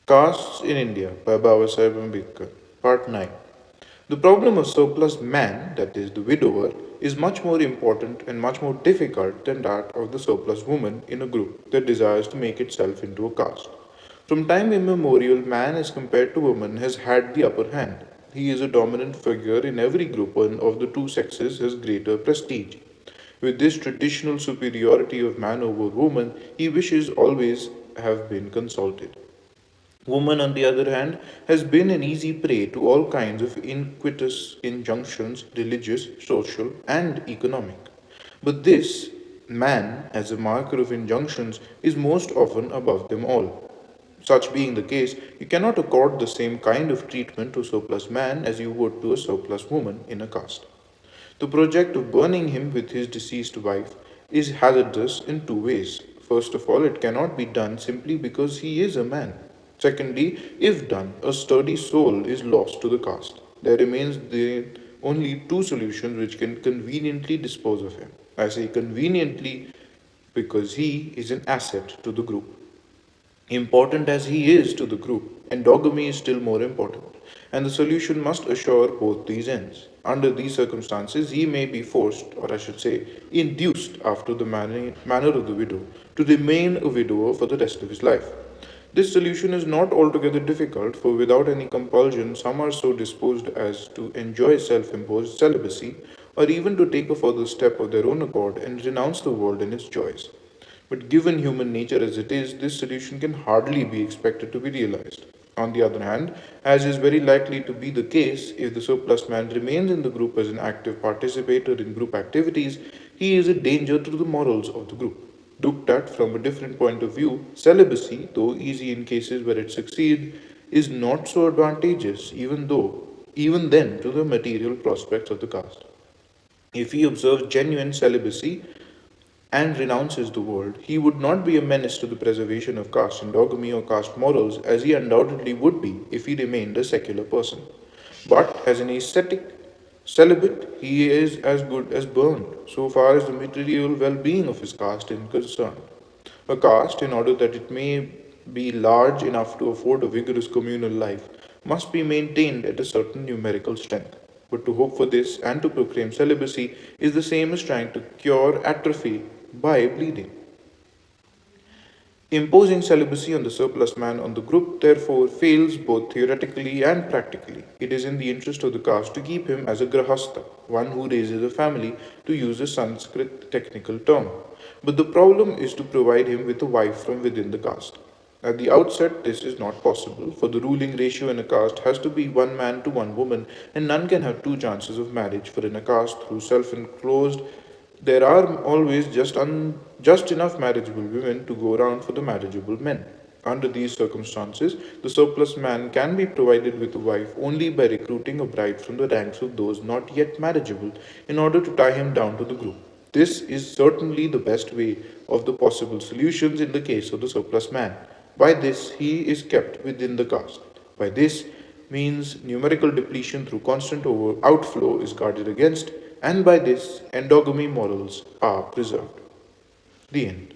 Castes in India by Babasaheb Ambedkar. Part 9. The problem of surplus man, that is, the widower, is much more important and much more difficult than that of the surplus woman in a group that desires to make itself into a caste. From time immemorial, man as compared to woman has had the upper hand. He is a dominant figure in every group, and of the two sexes has greater prestige. With this traditional superiority of man over woman, he wishes always have been consulted. Woman, on the other hand, has been an easy prey to all kinds of iniquitous injunctions, religious, social, and economic. But this man, as a marker of injunctions, is most often above them all. Such being the case, you cannot accord the same kind of treatment to surplus man as you would to a surplus woman in a caste. The project of burning him with his deceased wife is hazardous in two ways. First of all, it cannot be done simply because he is a man. Secondly, if done, a sturdy soul is lost to the caste. There remains the only two solutions which can conveniently dispose of him. I say conveniently because he is an asset to the group. Important as he is to the group, endogamy is still more important, and the solution must assure both these ends. Under these circumstances, he may be forced, or I should say, induced after the manner of the widow, to remain a widower for the rest of his life. This solution is not altogether difficult, for without any compulsion, some are so disposed as to enjoy self imposed celibacy, or even to take a further step of their own accord and renounce the world and its joys. But given human nature as it is, this solution can hardly be expected to be realized. On the other hand, as is very likely to be the case, if the surplus man remains in the group as an active participator in group activities, he is a danger to the morals of the group. Looked at from a different point of view, celibacy, though easy in cases where it succeeds, is not so advantageous, even then, to the material prospects of the caste. If he observes genuine celibacy, and renounces the world, he would not be a menace to the preservation of caste endogamy or caste morals, as he undoubtedly would be if he remained a secular person. But as an ascetic celibate, he is as good as burned, so far as the material well being of his caste is concerned. A caste, in order that it may be large enough to afford a vigorous communal life, must be maintained at a certain numerical strength. But to hope for this and to proclaim celibacy is the same as trying to cure atrophy by bleeding. Imposing celibacy on the surplus man on the group therefore fails both theoretically and practically. It is in the interest of the caste to keep him as a grahastha, one who raises a family, to use a Sanskrit technical term. But the problem is to provide him with a wife from within the caste. At the outset, this is not possible, for the ruling ratio in a caste has to be one man to one woman, and none can have two chances of marriage, for in a caste whose self enclosed there are always just enough marriageable women to go around for the marriageable men. Under these circumstances, the surplus man can be provided with a wife only by recruiting a bride from the ranks of those not yet marriageable in order to tie him down to the group. This is certainly the best way of the possible solutions in the case of the surplus man. By this, he is kept within the caste. By this means numerical depletion through constant outflow is guarded against, and by this endogamy morals are preserved. The end.